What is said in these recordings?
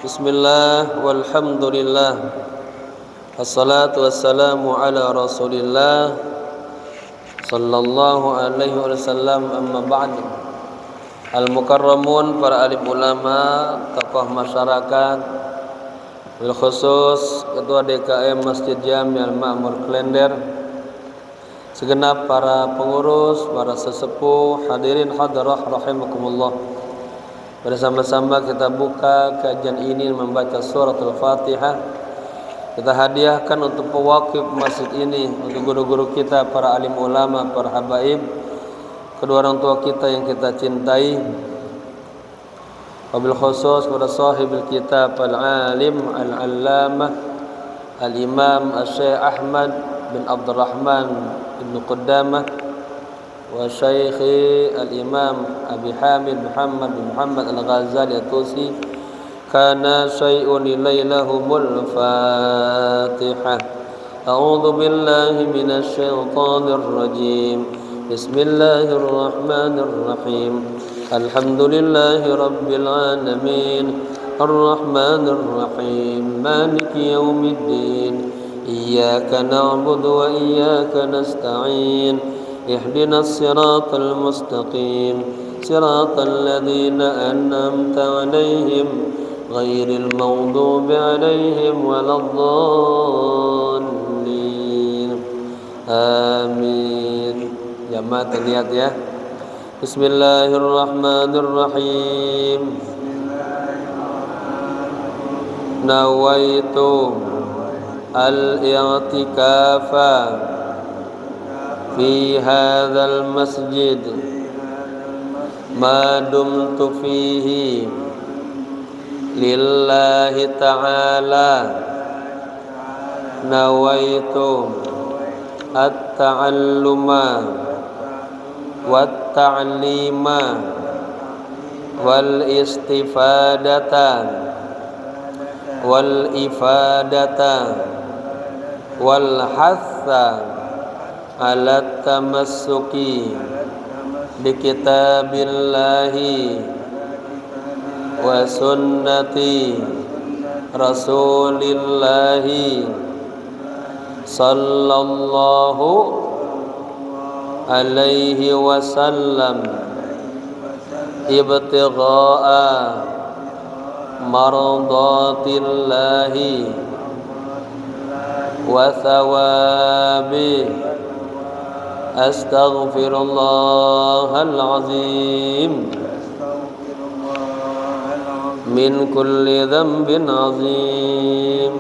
Bismillah walhamdulillah wassalatu wassalamu ala rasulillah sallallahu alaihi wasallam, amma ba'd. Al-mukarramun, para alim ulama, tokoh masyarakat, bil khusus Ketua DKM Masjid Jami Al-Ma'mur Klender, segenap para pengurus, para sesepuh, hadirin hadirah rahimakumullah. Bersama-sama kita buka kajian ini membaca surat Al-Fatihah. Kita hadiahkan untuk pewakif masjid ini, untuk guru-guru kita, para alim ulama, para habaib, kedua orang tua kita yang kita cintai. Wabil khusus kepada sahibul kitab al-alim al-allamah al-imam al-syekh Ahmad bin Abdurrahman ibn Qudamah wa syekhi al-imam Abi Hamid Muhammad bin Muhammad al-Ghazali at-Tusi. Kana syai'un ilailahumul Fatihah. A'udzu billahi minasy syaithanir rajim. Bismillahirrahmanirrahim. Alhamdulillahi rabbil alamin. Arrahmanir rahim. Maliki yaumiddin. Iyyaka na'budu wa iyyaka nasta'in. اهدنا الصراط المستقيم صراط الذين أنعمت عليهم غير المغضوب عليهم ولا الضالين آمين. Jamaah lihat ya. Bismillahirrahmanirrahim. Nawaitu al-i'tikafa في هذا المسجد ما دمت فيه لله تعالى. نويت التعلم والتعليم والاستفادة والإفادة والحث ala tamassuki bi kitabillahi wa sunnati rasulillahi sallallahu alaihi wasallam ibtigha'a mardatillahi wa thawabi. Astaghfirullahal azim min kulli dhanbin azim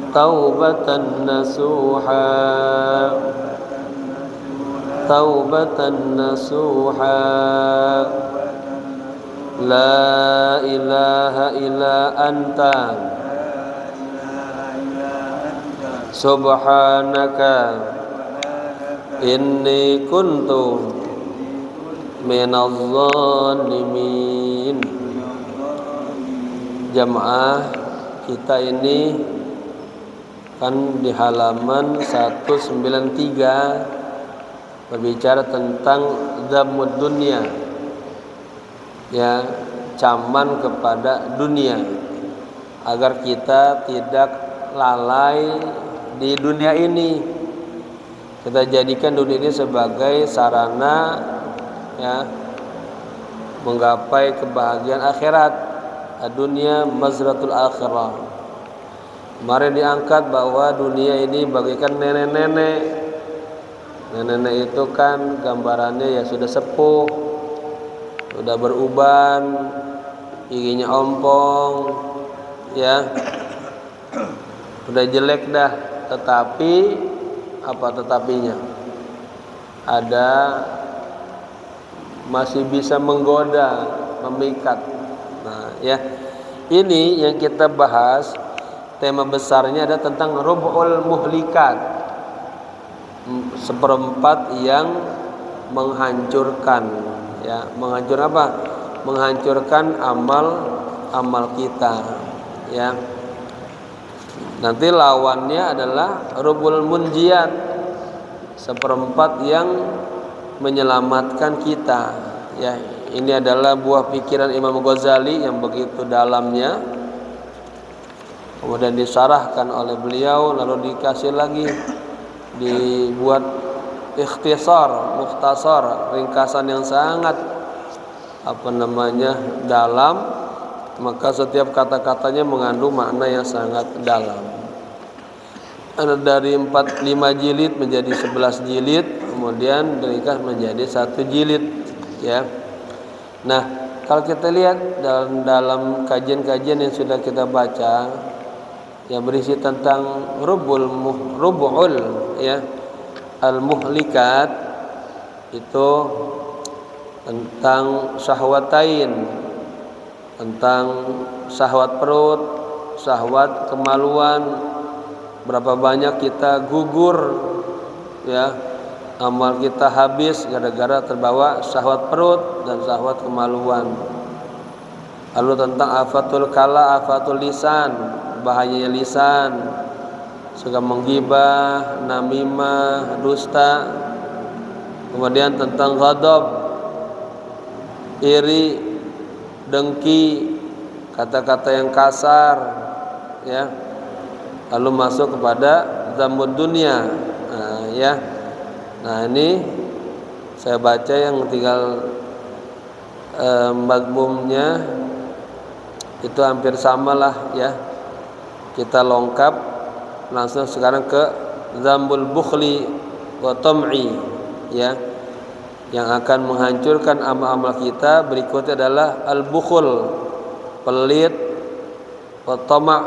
taubatan nasuha taubatan nasuha. La ilaha illa anta subhanaka inni kuntu minadh dhalimin. Jamaah kita ini kan di halaman 193 berbicara tentang dhammud dunya, ya, caman kepada dunia agar kita tidak lalai di dunia ini. Kita jadikan dunia ini sebagai sarana, ya, menggapai kebahagiaan akhirat. Dunia mazratul akhirah. Kemarin diangkat bahwa dunia ini bagaikan nenek-nenek. Nenek-nenek itu kan gambarannya ya sudah sepuh, sudah beruban, giginya ompong, ya, sudah jelek dah. Tetapi apa tetapinya? Ada, masih bisa menggoda, memikat. Nah, ya, ini yang kita bahas. Tema besarnya ada tentang rub'ul muhlikat, seperempat yang menghancurkan, ya, menghancur apa? Menghancurkan amal kita, ya. Nanti lawannya adalah rubul munjiat, seperempat yang menyelamatkan kita, ya. Ini adalah buah pikiran Imam Ghazali yang begitu dalamnya. Kemudian disarahkan oleh beliau, lalu dikasih lagi, dibuat ikhtisar, mukhtasar, ringkasan yang sangat dalam. Maka setiap kata-katanya mengandung makna yang sangat dalam. Ada dari 5 jilid menjadi 11 jilid, kemudian diringkas menjadi 1 jilid, ya. Nah, kalau kita lihat dalam kajian-kajian yang sudah kita baca, yang berisi tentang rubu'ul ya, al-muhlikat, itu tentang syahwatain, tentang syahwat perut, syahwat kemaluan. Berapa banyak kita gugur, ya, amal kita habis gara-gara terbawa syahwat perut dan syahwat kemaluan. Lalu tentang afatul kala, afatul lisan, bahayanya lisan, suka menggibah, namimah, dusta. Kemudian tentang ghadab, iri, dengki, kata-kata yang kasar, ya. Lalu masuk kepada zamud dunia, ya. Nah, ini saya baca yang tinggal madmumnya itu hampir samalah, ya. Kita lengkap langsung sekarang ke zambul bukhli wa tam'i, ya. Yang akan menghancurkan amal-amal kita berikutnya adalah al-bukhul, pelit, wa tama',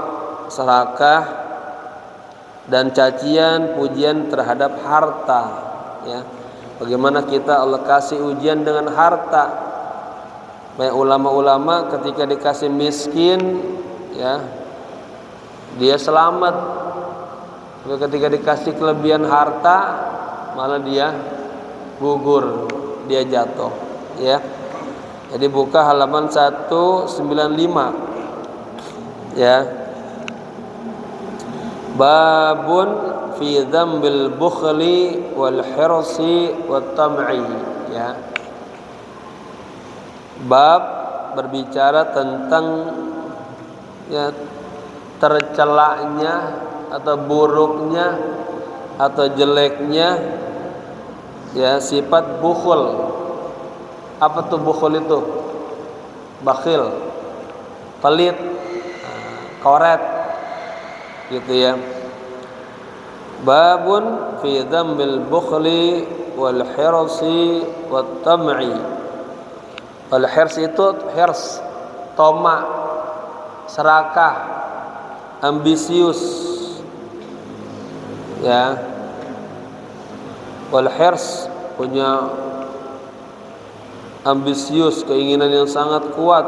serakah, dan cacian pujian terhadap harta, ya. Bagaimana kita Allah kasih ujian dengan harta. Banyak ulama-ulama ketika dikasih miskin, ya, dia selamat. Tapi ketika dikasih kelebihan harta, malah dia gugur, dia jatuh, ya. Jadi buka halaman 195, ya. Babun fi dzambil bukhli wal hirsi wat tam'i, ya. Bab berbicara tentang, ya, tercelaknya atau buruknya atau jeleknya, ya, sifat bukhul. Apa tuh bukhul itu? Bakhil, pelit, koret, gitu, ya. Babun fi dzambil bukhli wal hirsi wat tam'i. Al hirs itu hirs, toma, serakah, ambisius, ya. Wal hirs punya ambisius, keinginan yang sangat kuat.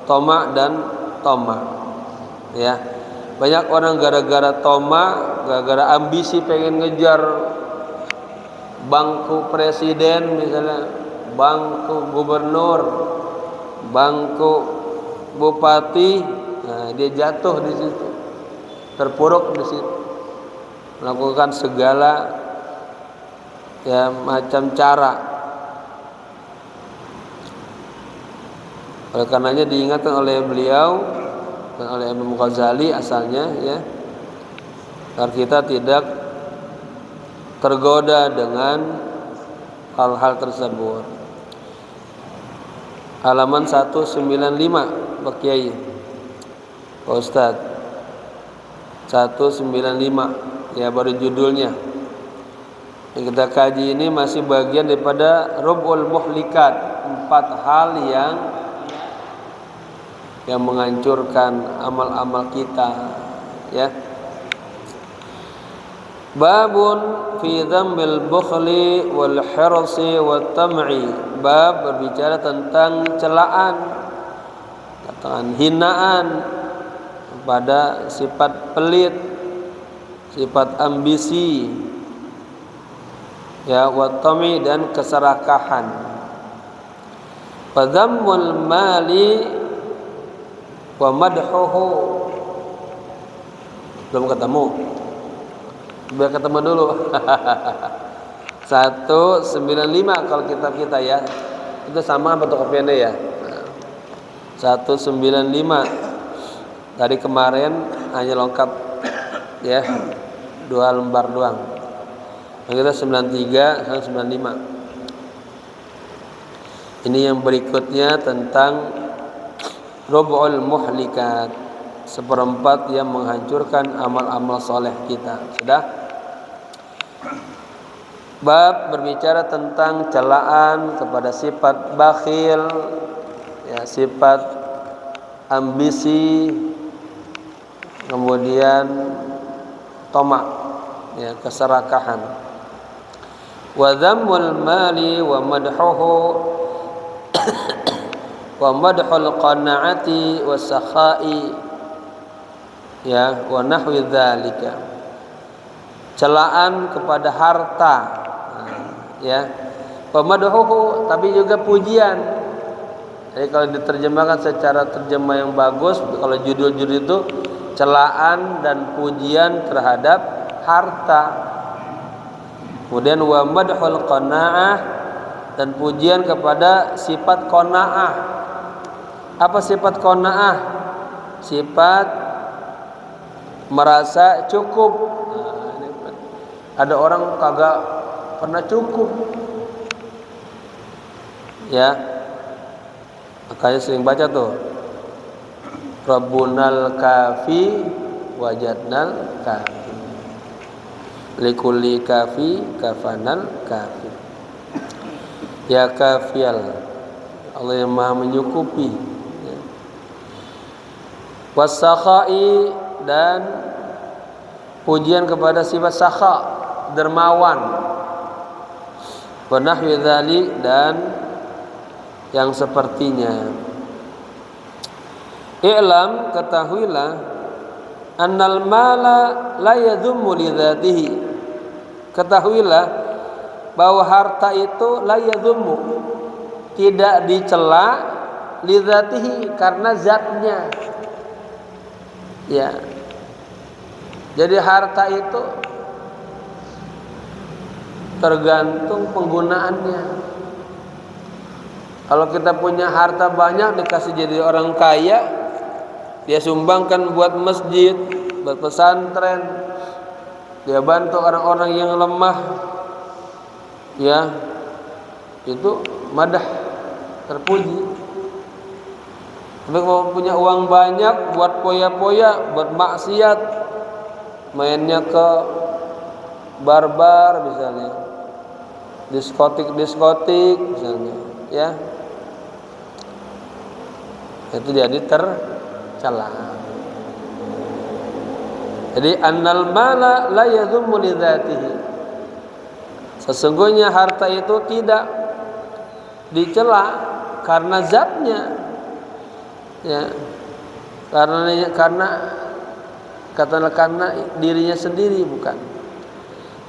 Toma dan toma, ya. Banyak orang gara-gara toma, gara-gara ambisi pengen ngejar bangku presiden misalnya, bangku gubernur, bangku bupati, nah, dia jatuh di situ, terpuruk di situ, melakukan segala, ya, macam cara. Oleh karenanya diingatkan oleh beliau dan oleh Imam Ghazali asalnya, ya, agar kita tidak tergoda dengan hal-hal tersebut. Halaman 195, Pak Kiai, Pak Ustaz, 195, ya, baru judulnya. Yang kita kaji ini masih bagian daripada rub'ul muhlikat, 4 hal yang menghancurkan amal-amal kita, ya. Babun fi dzambil bukhli wal hirsi wat tam'i. Bab berbicara tentang celaan, katakan hinaan pada sifat pelit, sifat ambisi, ya, wat tam'i, dan keserakahan. Fadzammul mali wa madhuhu. Belum ketemu, biar ketemu dulu. 195 kalau kitab kita, ya. Itu sama fotokopiannya ya. 195. Tadi kemarin hanya lengkap ya 2 lembar doang. Yang kita 93 sama 95. Ini yang berikutnya tentang Rub'ul muhlikat, seperempat yang menghancurkan amal-amal soleh kita. Sudah? Bab berbicara tentang celaan kepada sifat bakhil, ya, sifat ambisi, kemudian tamak, ya, keserakahan. Wa dhammul mali wa madhuhu wa madhul qanaati wasakha'i, ya, wa nahwi dzalika. Celaan kepada harta, ya. Wa madhuhu, tapi juga pujian. Jadi kalau diterjemahkan secara terjemah yang bagus, kalau judul-judul itu celaan dan pujian terhadap harta. Kemudian wa madhul qanaah, dan pujian kepada sifat qanaah. Apa sifat qanaah? Sifat merasa cukup. Ada orang kagak pernah cukup, ya. Makanya sering baca tuh, Rabbunal kafi wajadnal kafi, likulli kafi kafanal kafi. Ya kafiyal, Allah yang maha menyukupi. Wasakha'i, dan pujian kepada sifat sakha, dermawan. Wa nahwi dzalik, dan yang sepertinya. I'lam, ketahuilah, annal mala la yadhummu li dzatihi. Ketahuilah bahwa harta itu la yadhummu, tidak dicela, li dzatihi, karena zatnya. Ya. Jadi harta itu tergantung penggunaannya. Kalau kita punya harta banyak, dikasih jadi orang kaya, dia sumbangkan buat masjid, buat pesantren, dia bantu orang-orang yang lemah, ya, itu madah, terpuji. Tapi kalau punya uang banyak, buat poya-poya, buat maksiat, mainnya ke barbar misalnya, diskotik misalnya, ya, itu jadi tercela. Jadi annal mala la yadhummu li dzatihi, sesungguhnya harta itu tidak dicela karena zatnya, ya, karena dirinya sendiri, bukan.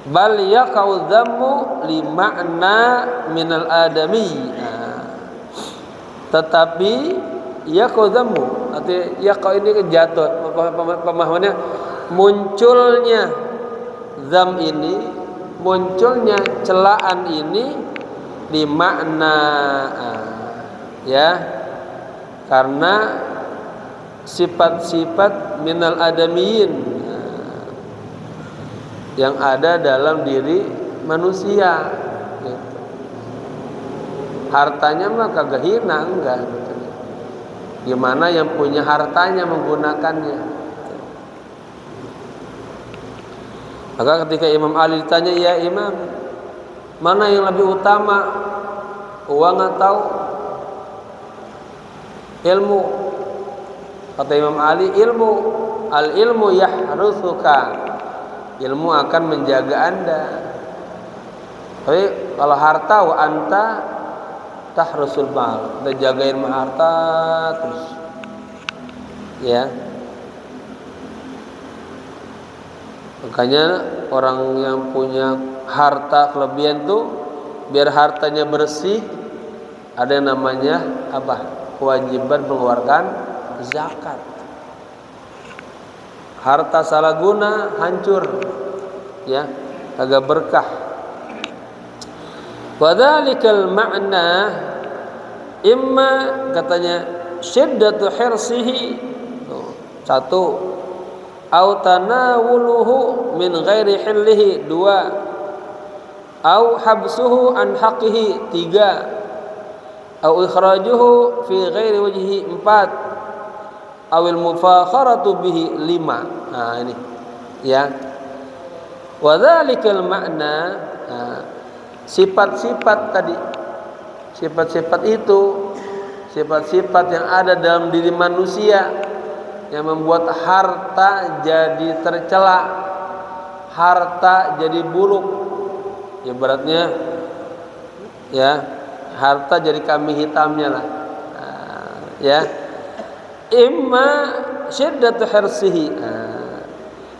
Bal yaqau dzammu li ma'na minal adami. Tetapi yaqau dzammu, artinya yaqau ini jatuh, pemahamannya munculnya dzam ini, munculnya celaan ini di makna, ya, karena sifat-sifat minal adamiyin yang ada dalam diri manusia, gitu. Hartanya mah kagak hina, enggak. Gimana yang punya hartanya menggunakannya. Maka ketika Imam Ali ditanya, ya Imam, mana yang lebih utama, uang atau ilmu? Kata Imam Ali, ilmu. Al ilmu yahruthuka, ilmu akan menjaga Anda. Tapi kalau harta, wa anta tahrusul mal, kita jagain harta terus, ya. Makanya orang yang punya harta kelebihan tuh, biar hartanya bersih, ada yang namanya apa? Kewajiban mengeluarkan zakat. Harta salah guna hancur, ya, kagak berkah. Wadzalikal ma'na, Imma katanya syiddatu hirsihi, satu, au tanawuluhu min ghairi hillihi, dua, au habsuhu an haqqihi, tiga, au ikhrajuhu fi ghairi wajhihi, empat, awil mufakharatu bihi, lima. Nah ini ya, wa dzalikal makna, sifat-sifat tadi, sifat-sifat itu, sifat-sifat yang ada dalam diri manusia yang membuat harta jadi tercela, harta jadi buruk. Ibaratnya ya, harta jadi kambing hitamnya lah. Ya, imma syiddatu hirsihi,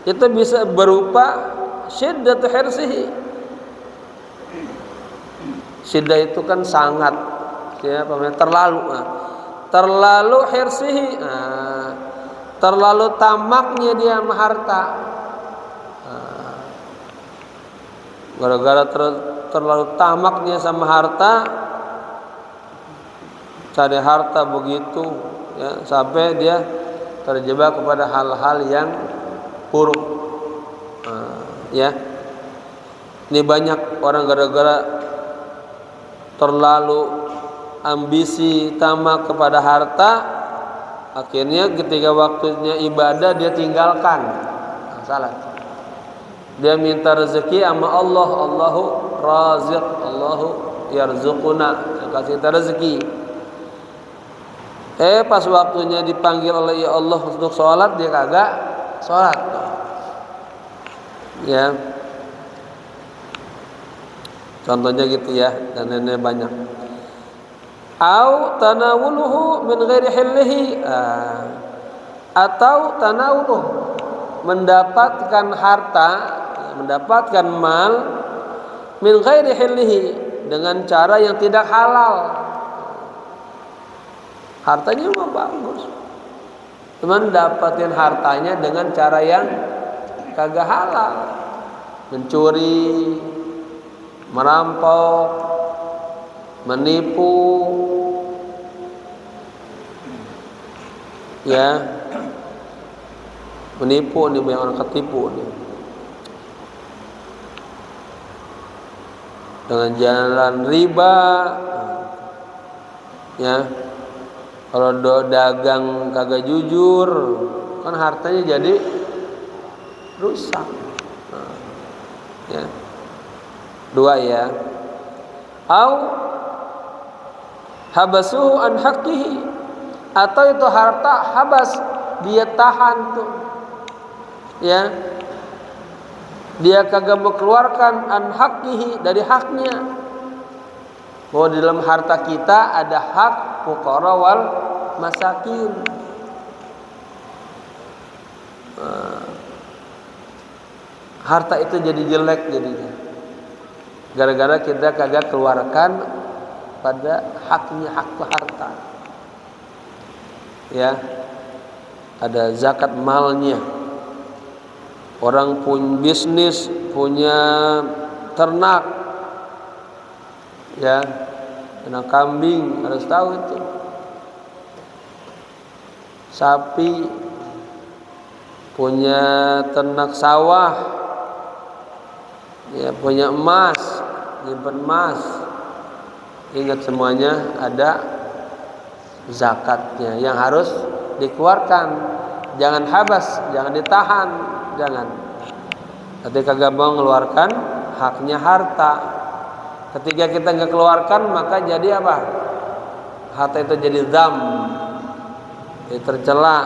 itu bisa berupa syiddatu hirsihi. Syiddah itu kan sangat, ya, terlalu hirsihi, terlalu tamaknya dia sama harta. Gara-gara terlalu tamaknya sama harta, cari harta begitu ya, sampai dia terjebak kepada hal-hal yang buruk. Ya, ini banyak orang gara-gara terlalu ambisi tamak kepada harta, akhirnya ketika waktunya ibadah dia tinggalkan. Salah. Dia minta rezeki sama Allah, Allahu raziq, Allahu yarzuquna, yang kasih kita rezeki. Pas waktunya dipanggil oleh ya Allah untuk sholat, dia kagak sholat. Ya, contohnya gitu ya, dan ini banyak. Au tanawuluhu min ghairi hillihi, atau tanawuluh, mendapatkan harta, mendapatkan mal, min ghairi hillihi, dengan cara yang tidak halal. Hartanya mah bagus, cuman dapatin hartanya dengan cara yang kagak halal, mencuri, merampok, menipu, ya, menipu nih, banyak orang ketipu nih dengan jalan riba, ya. Kalau dagang kagak jujur, kan hartanya jadi rusak. Ya. Dua ya. Au habasuhu an haqqihi, atau itu harta habas, dia tahan tuh. Ya. Dia kagak mau keluarkan an haqqihi, dari haknya. Bahwa di dalam harta kita ada hak fuqara wal masakin. Harta itu jadi jelek jadinya, gara-gara kita kagak keluarkan pada haknya, hak harta. Ya, ada zakat malnya. Orang punya bisnis, punya ternak, ya, ternak kambing, harus tahu itu. Sapi, punya ternak sawah, ya, punya emas, nyimpen emas. Ingat semuanya ada zakatnya yang harus dikeluarkan. Jangan habas, jangan ditahan, jangan. Ketika gak mau mengeluarkan haknya harta, ketika kita nggak keluarkan, maka jadi apa? Harta itu jadi dzam, jadi tercela,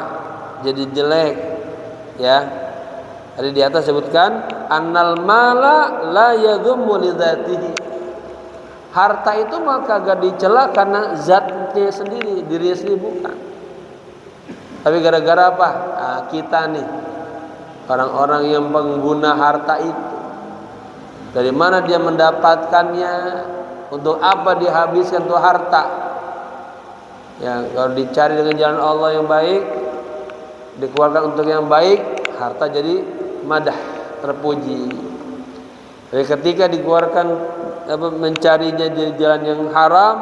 jadi jelek. Ya, tadi di atas sebutkan annal mala la yadhummu li dzatihi. Harta itu maka gak dicela karena zatnya sendiri, dirinya sendiri bukan. Tapi gara-gara apa? Kita nih, orang-orang yang pengguna harta itu, dari mana dia mendapatkannya, untuk apa dihabiskan tuh harta? Ya, kalau dicari dengan jalan Allah yang baik, dikeluarkan untuk yang baik, harta jadi madah, terpuji. Tapi ketika dikeluarkan mencarinya di jalan yang haram,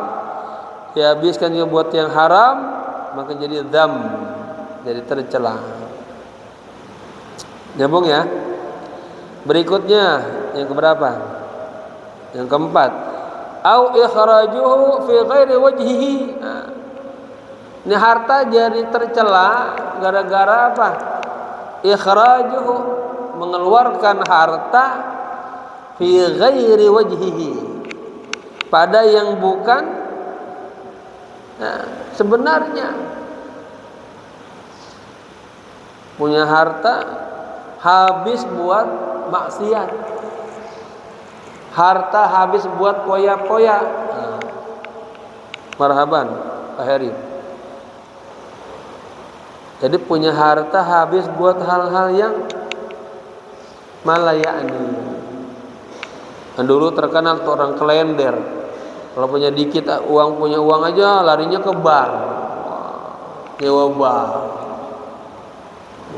dihabiskan juga buat yang haram, maka jadi dzam, jadi tercela. Nyambung ya. Berikutnya yang keberapa? Yang keempat, au ikhrajuhu fi ghairi wajhihi. Ini harta jadi tercela gara-gara apa? Ikhrajuhu, mengeluarkan harta fi ghairi wajhihi, pada yang bukan sebenarnya. Punya harta habis buat maksiat, harta habis buat poya-poya. Marhaban Pak Heri. Jadi punya harta habis buat hal-hal yang malayani. Dan dulu terkenal tuh orang kelender, kalau punya dikit uang, punya uang aja larinya ke bar, nyewa bar.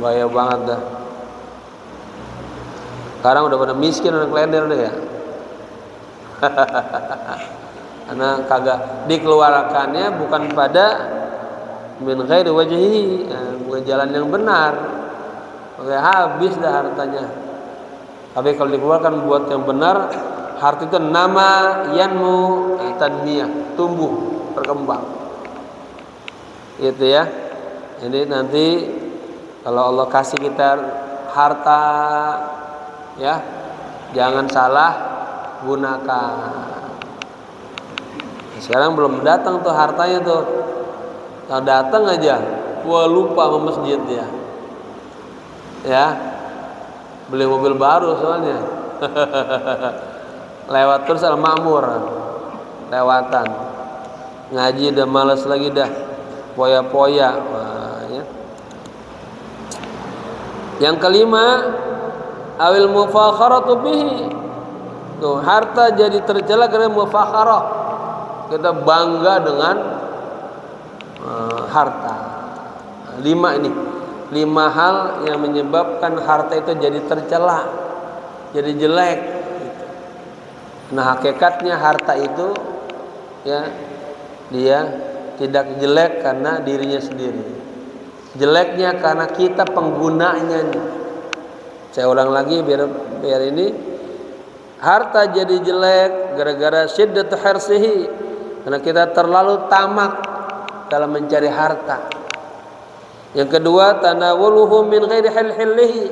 Bahaya banget dah. Sekarang udah pada miskin orang kelender deh ya. Karena kagak dikeluarkannya bukan pada min ghairi wajhihi, bukan jalan yang benar. Oke, habis dah hartanya. Tapi kalau dikeluarkan buat yang benar, harta itu nama yanmu tanmiyah, tumbuh, berkembang. Gitu ya. Jadi nanti kalau Allah kasih kita harta, ya, jangan salah gunakan. Sekarang belum datang tuh hartanya tuh. Kalau datang aja, wah lupa sama masjid dia. Ya, beli mobil baru soalnya. Lewat terus Al-Ma'mur, lewatan. Ngaji udah malas lagi dah, poya-poya. Wah, ya. Yang kelima, awil mufakharatu bihi. Tuh, harta jadi tercela karena mufakharah. Kita bangga dengan harta. 5 ini, 5 hal yang menyebabkan harta itu jadi tercela, jadi jelek. Nah, hakikatnya harta itu ya dia tidak jelek karena dirinya sendiri. Jeleknya karena kita penggunanya. Saya ulang lagi biar ini, harta jadi jelek gara-gara syiddat hirsihi, karena kita terlalu tamak dalam mencari harta. Yang kedua, tanawuluhu min ghairi hillihi,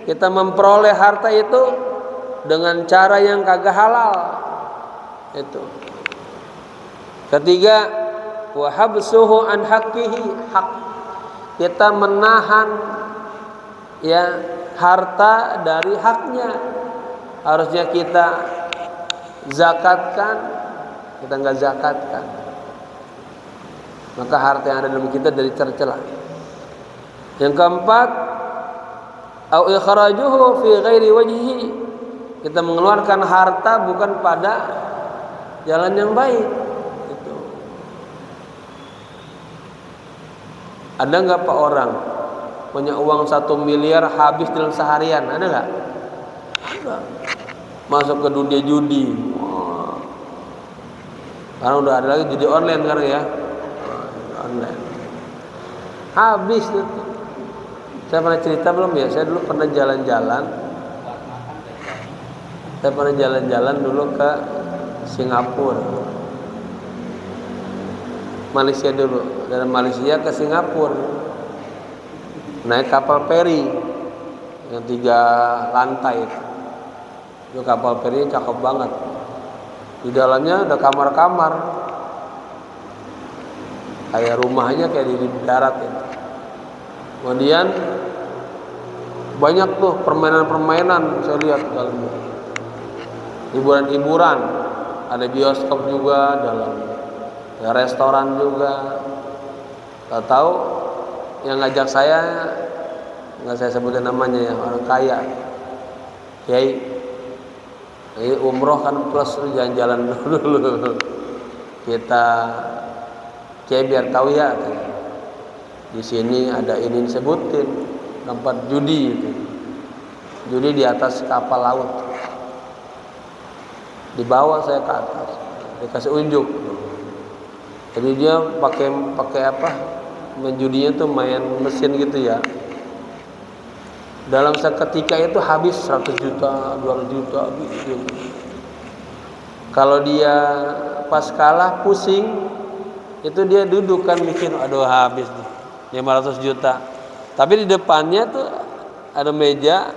kita memperoleh harta itu dengan cara yang kagak halal. Itu. Ketiga, wa habsuhu an haqqihi, hak, kita menahan ya harta dari haknya. Harusnya kita zakatkan, kita enggak zakatkan, maka harta yang ada dalam kita dari tercela. Yang keempat, au ikhrajuhu fi ghairi wajhihi, kita mengeluarkan harta bukan pada jalan yang baik. Itu. Ada nggak Pak orang punya uang 1 miliar habis dalam seharian? Ada nggak? Ada. Masuk ke dunia judi. Karena udah ada lagi judi online sekarang ya. Online. Habis tuh. Saya pernah cerita belum ya? Saya dulu pernah jalan-jalan. Saya pernah jalan-jalan dulu ke Singapura, Malaysia dulu. Dari Malaysia ke Singapura naik kapal feri yang 3 lantai. Itu kapal feri cakep banget. Di dalamnya ada kamar-kamar, kayak rumahnya kayak di darat ya. Kemudian banyak tuh permainan-permainan saya lihat dalamnya. Hiburan-hiburan, ada bioskop juga dalam, ya restoran juga. Tahu yang ngajak saya, nggak saya sebutin namanya ya, orang kaya, kiai. Ini umroh kan plus jalan-jalan dulu. Kita kiai biar tahu ya. Di sini ada ini disebutin tempat judi itu. Judi di atas kapal laut. Dibawa saya ke atas, dikasih unjuk. Jadi dia pakai apa? Main judinya tuh main mesin gitu ya. Dalam seketika itu habis 100 juta, 200 juta gitu. Kalau dia pas kalah pusing, itu dia duduk kan mikir, aduh habis nih 500 juta. Tapi di depannya tuh ada meja,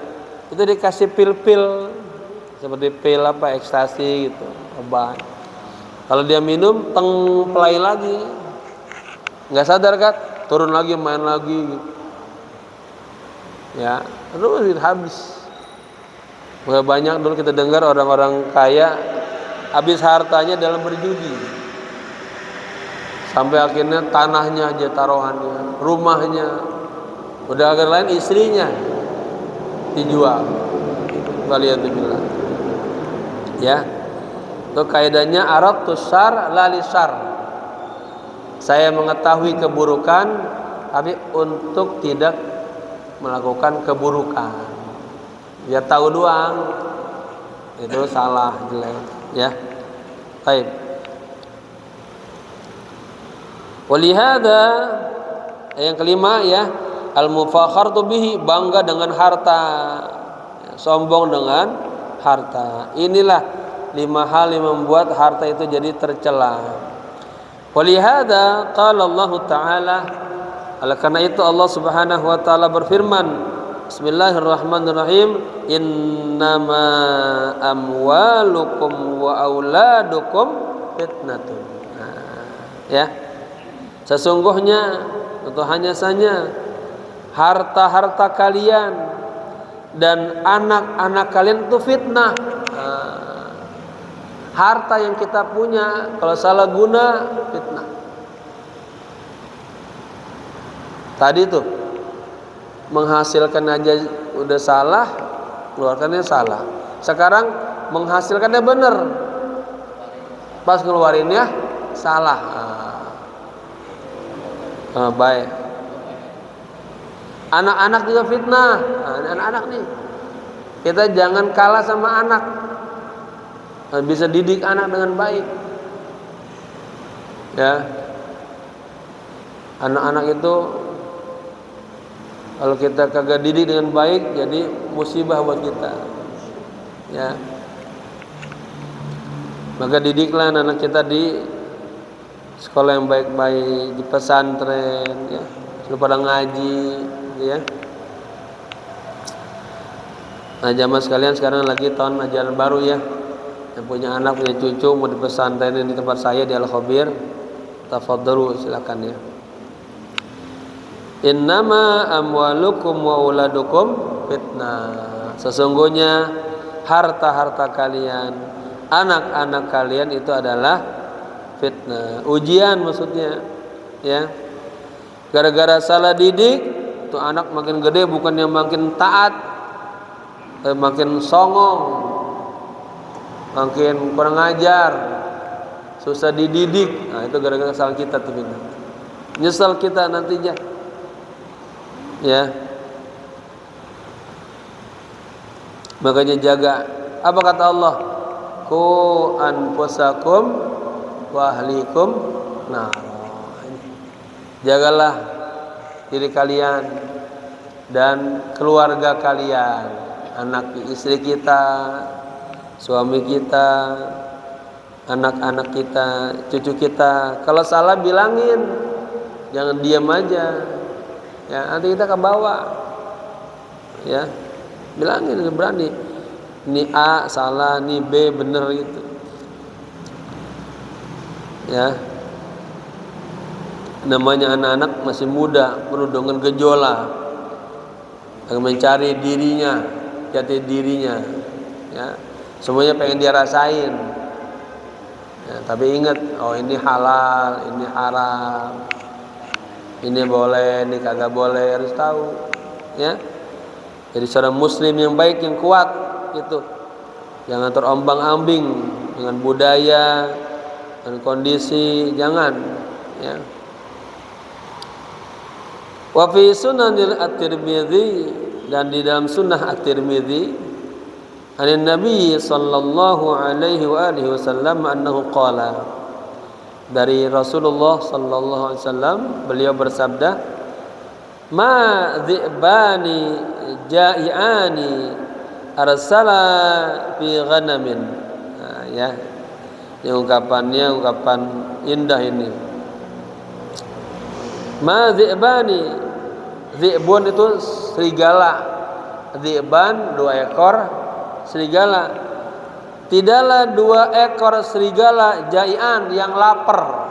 itu dikasih pil-pil seperti pil apa ekstasi gitu, obat. Kalau dia minum, pelai lagi, nggak sadar kan, turun lagi main lagi gitu. Ya, terus habis. Banyak dulu kita dengar orang-orang kaya habis hartanya dalam berjudi. Sampai akhirnya tanahnya aja taruhannya, rumahnya, udah agak lain istrinya dijual. Waliyadzubillah. Ya. Itu kaidahnya aradtus syar la lisar. Saya mengetahui keburukan tapi untuk tidak melakukan keburukan. Ya tahu doang. Itu salah, jelek, ya. Baik. Walihada yang kelima ya, al-mufakharatu bihi, bangga dengan harta, ya, sombong dengan harta. Inilah 5 hal yang membuat harta itu jadi tercela. Walihada qala Allah Ta'ala, oleh karena itu Allah Subhanahu wa taala berfirman, Bismillahirrahmanirrahim, innama amwalukum wa auladukum fitnatun. Ya. Sesungguhnya atau hanya saja harta-harta kalian dan anak-anak kalian itu fitnah. Harta yang kita punya kalau salah guna fitnah. Tadi tuh menghasilkan aja udah salah, keluarkannya salah. Sekarang menghasilkannya benar, pas ngeluarinnya salah. Baik. Anak-anak juga fitnah. Anak-anak nih, kita jangan kalah sama anak. Bisa didik anak dengan baik. Ya. Anak-anak itu kalau kita kagak didik dengan baik, jadi musibah buat kita. Ya. Maka didiklah anak kita di sekolah yang baik-baik, di pesantren, ya. Suruh pada ngaji, ya. Nah, jamaah sekalian, sekarang lagi tahun ajaran baru ya. Yang punya anak, punya cucu mau di pesantren di tempat saya di Al-Khabir, tafadhalu, silakan ya. Innama amwalukum wa auladukum fitnah. Sesungguhnya harta-harta kalian, anak-anak kalian itu adalah fitnah, ujian maksudnya, ya. Gara-gara salah didik, tuh anak makin gede bukannya makin taat, makin songong, makin kurang ajar, susah dididik. Nah, itu gara-gara salah kita tuh, nyesal kita nantinya. Ya, makanya jaga. Apa kata Allah? Qu anfusakum wa ahlikum nar. Jagalah diri kalian dan keluarga kalian, anak istri kita, suami kita, anak-anak kita, cucu kita. Kalau salah bilangin, jangan diam aja. Ya, nanti kita ke bawah. Ya, bilangin, berani. Ini A salah, ini B bener gitu. Ya. Namanya anak-anak masih muda, penuh dengan gejolak, mencari dirinya, jati dirinya. Ya, semuanya pengen dia rasain. Ya, tapi ingat, oh ini halal, ini haram. Ini boleh, ini kagak boleh, harus tahu, ya. Jadi seorang muslim yang baik, yang kuat itu, jangan terombang-ambing dengan budaya dan kondisi, jangan, ya. Wa fi sunanil at-Tirmidzi, dan di dalam sunnah at-Tirmidzi, an Nabi sallallahu alaihi wa alihi wasallam annahu qala, dari Rasulullah sallallahu alaihi wasallam, beliau bersabda, "Ma dhi'bani ja'iani arsala fi ghanamin." Nah, ya. Ini ungkapannya ungkapan indah ini. Ma dhi'bani, dhi'bun itu serigala. Dhi'ban 2 ekor serigala. Tidaklah 2 ekor serigala jai'an yang lapar.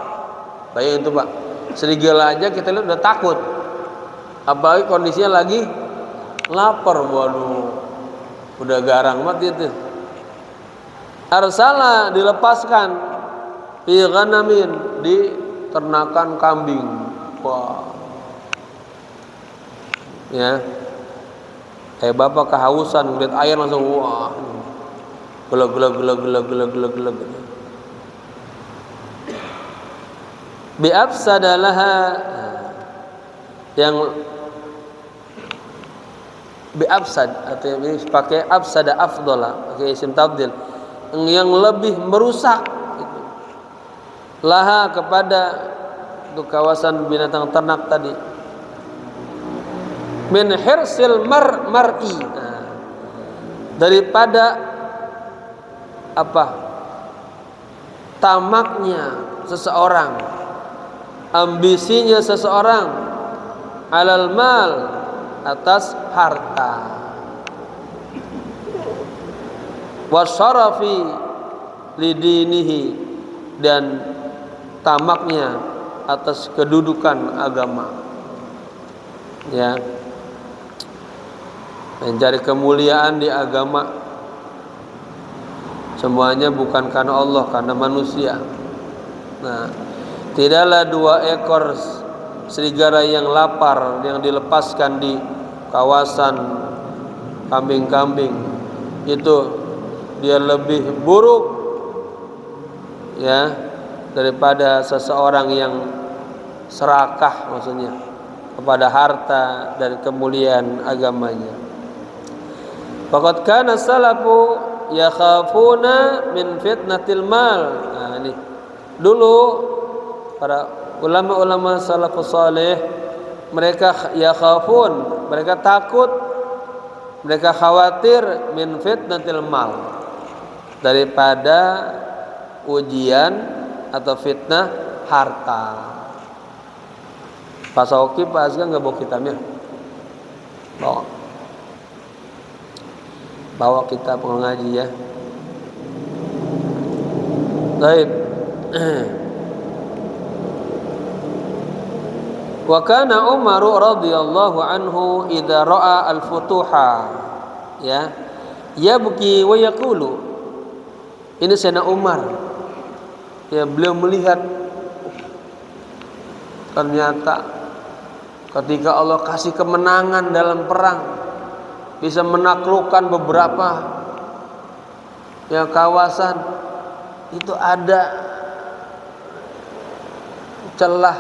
Bayangin itu Pak, serigala aja kita lihat udah takut, apalagi kondisinya lagi lapar. Waduh, udah garang banget itu. Arsala, dilepaskan, fi ghanamin, di ternakan kambing. Wah, ya, kayak bapak kehausan ngeliat air langsung wah, gelag. Bi'afsada laha, yang bi'afsad atau ini pakai afsada afdala, pakai isim tabdil, yang lebih merusak gitu. Laha, kepada untuk kawasan binatang ternak tadi, min hirsil mar'i, daripada apa, tamaknya seseorang, ambisinya seseorang, alal mal, atas harta, wasyarafi lidinihi, dan tamaknya atas kedudukan agama, ya, mencari kemuliaan di agama. Semuanya bukan karena Allah, karena manusia. Nah, tidaklah 2 ekor serigala yang lapar yang dilepaskan di kawasan kambing-kambing itu dia lebih buruk, ya, daripada seseorang yang serakah, maksudnya kepada harta dan kemuliaan agamanya. Faqad kana salafu yakhafuna min fitnatil mal. Nah, ini dulu para ulama-ulama salafus saleh, mereka yakhafun, mereka takut, mereka khawatir, min fitnatil mal, daripada ujian atau fitnah harta. Pak Sauki, Pak Azga nggak bawa kitabnya? Bawa kitab pengaji ya. Baik. Wa kana Umar radhiyallahu anhu idza ra'a al-futuha, ya, yabki wa yaqulu. Ini Sayyidina Umar, ya, beliau melihat ternyata ketika Allah kasih kemenangan dalam perang, bisa menaklukkan beberapa, ya, kawasan, itu ada celah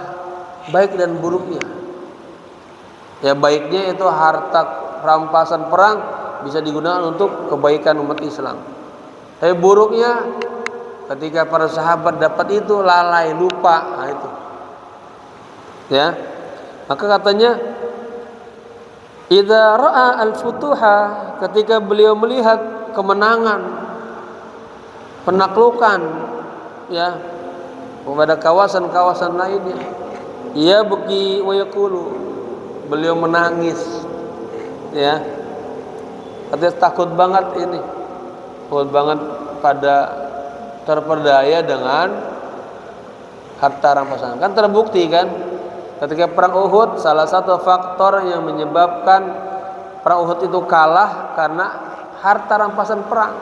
baik dan buruknya. Ya, baiknya itu harta rampasan perang bisa digunakan untuk kebaikan umat Islam. Tapi buruknya ketika para sahabat dapat itu lalai, lupa, nah itu. Ya. Maka katanya idza ra'a al-futuha, ketika beliau melihat kemenangan, penaklukan, ya, kepada kawasan-kawasan lainnya, ia beki wa yaqulu, beliau menangis, ya, artinya takut banget ini, takut banget pada terperdaya dengan harta rampasan. Kan terbukti kan ketika perang Uhud, salah satu faktor yang menyebabkan perang Uhud itu kalah karena harta rampasan perang.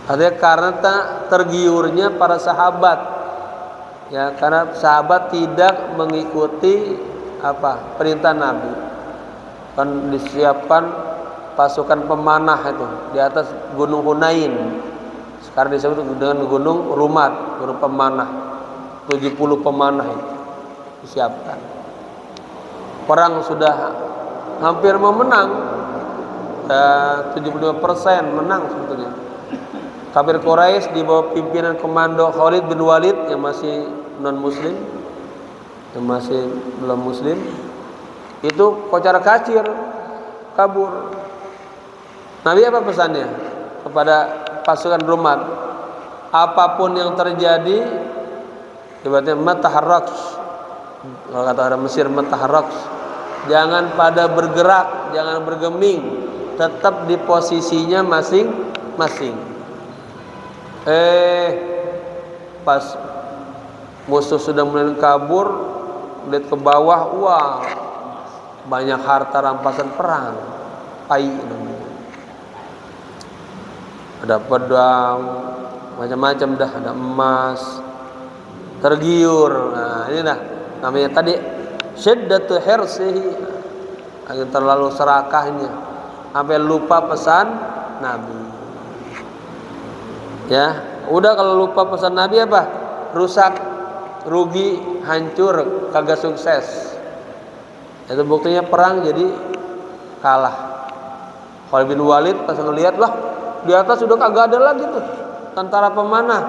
Artinya karena tergiurnya para sahabat, ya, karena sahabat tidak mengikuti apa perintah Nabi. Kan disiapkan pasukan pemanah itu di atas Gunung Hunain. Sekarang disebut dengan Gunung Rumat, gunung pemanah. 70 pemanah itu disiapkan. Perang sudah hampir memenang, 75% menang sebetulnya. Kafir Quraisy di bawah pimpinan komando Khalid bin Walid yang masih non muslim, yang masih belum muslim, itu kocar kacir kabur. Nabi apa pesannya kepada pasukan Roman? Apapun yang terjadi, ibaratnya mataharraks, kalau kata orang Mesir mataharraks, jangan pada bergerak, jangan bergeming, tetap di posisinya masing-masing. Pas musuh sudah mulai kabur, lihat ke bawah, wah, banyak harta rampasan perang, pai namanya. Ada pedang, macam-macam dah, ada emas, tergiur. Nah, ini dah namanya tadi syiddatu hirsihi, agak terlalu serakahnya sampai lupa pesan Nabi. Ya, udah kalau lupa pesan Nabi apa? Rusak, rugi, hancur, kagak sukses. Itu buktinya perang jadi kalah. Khalid bin Walid pas ngelihat lah di atas sudah kagak ada lagi tuh tentara pemanah.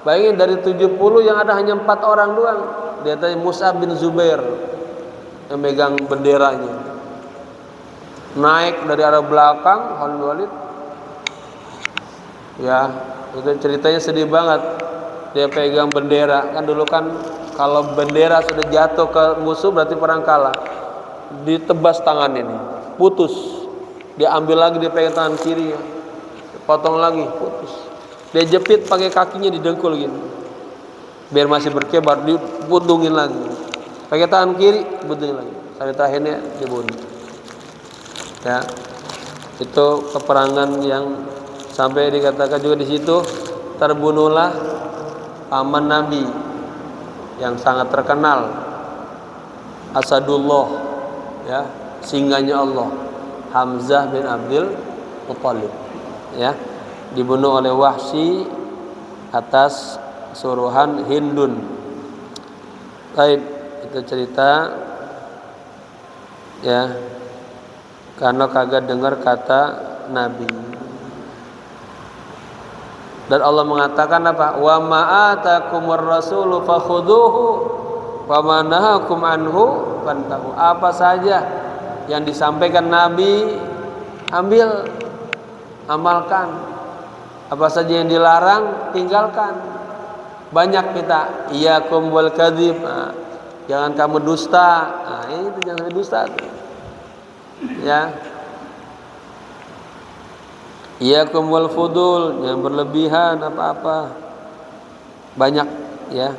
Bayangin dari 70 yang ada hanya 4 orang doang. Di atas Mus'ab bin Zubair yang megang benderanya. Naik dari arah belakang Khalid bin Walid. Ya, itu ceritanya sedih banget. Dia pegang bendera. Kan dulu kan kalau bendera sudah jatuh ke musuh berarti perang kalah. Ditebas tangan ini, putus. Dia ambil lagi, dia pegang tangan kiri, potong lagi, putus. Dia jepit pakai kakinya di dengkul gitu, biar masih berkibar, dibutungin lagi. Pakai tangan kiri, butungin lagi. Sampai terakhirnya dibunuh. Ya, itu peperangan yang sampai dikatakan juga di situ terbunuhlah paman Nabi yang sangat terkenal, Asadullah, ya, singanya Allah, Hamzah bin Abdul Muttalib, ya, dibunuh oleh Wahsy atas suruhan Hindun. Baik, itu cerita, ya, karena kagak dengar kata Nabi. Dan Allah mengatakan apa? Wa ma'atakumur rasulu fakhudhuhu wa ma nahakum anhu fantahu. Apa saja yang disampaikan Nabi, ambil, amalkan. Apa saja yang dilarang, tinggalkan. Banyak kita iyyakum wal kadzib. Nah, jangan kamu dusta. Nah, itu jangan sampai dusta. Ya. Iyyakum wal fudul, yang berlebihan apa-apa. Banyak, ya.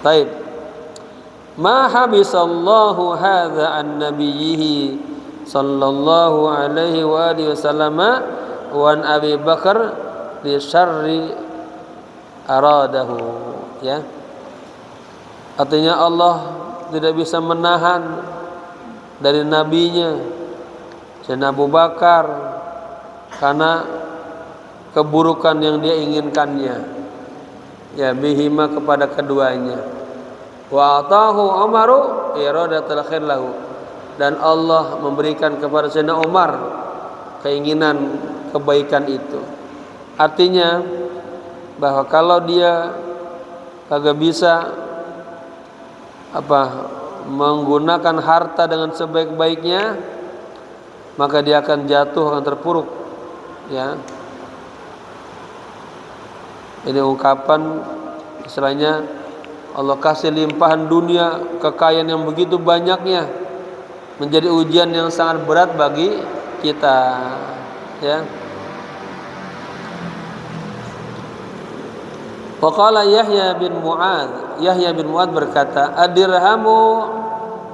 Baik. Ma habisallahu hadza an nabiyhi sallallahu alaihi wa alihi wasallam wa an Abi Bakar li syarri aradahu, ya. Artinya Allah tidak bisa menahan dari nabinya Sayyidina Abu Bakar karena keburukan yang dia inginkannya, ya, bihima kepada keduanya. Wa atahu Umaru iradatul khair lahu, dan Allah memberikan kepada Sayyidina Umar keinginan kebaikan itu. Artinya bahwa kalau dia kagak bisa menggunakan harta dengan sebaik-baiknya, maka dia akan jatuh, akan terpuruk, ya. Ini ungkapan istilahnya Allah kasih limpahan dunia, kekayaan yang begitu banyaknya, menjadi ujian yang sangat berat bagi kita, ya. Waqala Yahya bin Mu'adz berkata, adirhamu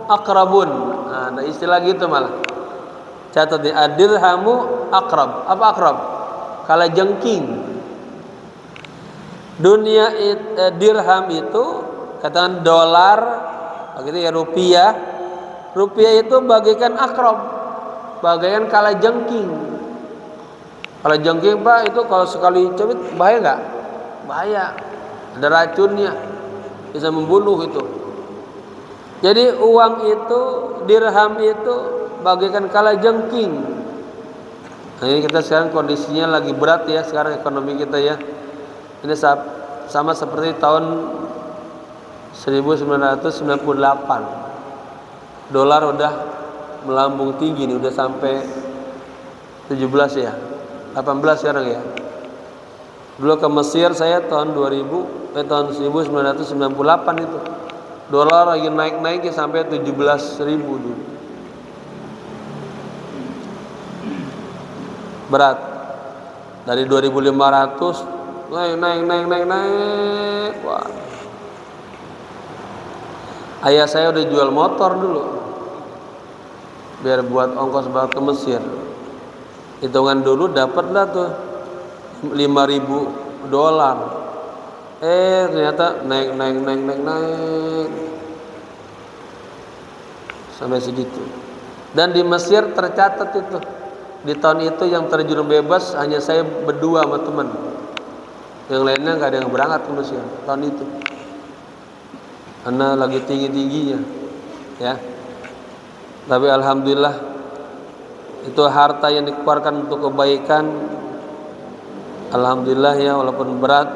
akrabun. Nah, istilah gitu malah. Catat di adirhamu akrab. Apa akrab? Kala jengking. Dunia dirham itu katakan dolar, begitu ya, rupiah. Rupiah itu bagaikan akrab, bagaikan kala jengking. Kala jengking, Pak, itu kalau sekali cubit bahaya enggak? Bahaya, ada racunnya, bisa membunuh itu. Jadi uang itu, dirham itu bagaikan kala jengking. Nah, ini kita sekarang kondisinya lagi berat, ya, sekarang ekonomi kita, ya. Ini sama seperti tahun 1998. Dolar udah melambung tinggi nih, udah sampai 17 ya, 18 sekarang ya. Dulu ke Mesir saya tahun 1998 itu. Dolar lagi naik-naiknya sampai 17.000 dulu. Berat. Dari 2.500 naik. Wah. Ayah saya udah jual motor dulu biar buat ongkos balik ke Mesir. Hitungan dulu dapatlah tuh $5.000. Ternyata naik sampai segitu. Dan di Mesir tercatat itu di tahun itu yang terjun bebas hanya saya berdua sama teman. Yang lainnya nggak ada yang berangkat ke Mesir tahun itu. Karena lagi tinggi-tingginya, ya. Tapi alhamdulillah itu harta yang dikeluarkan untuk kebaikan. Alhamdulillah ya, walaupun berat,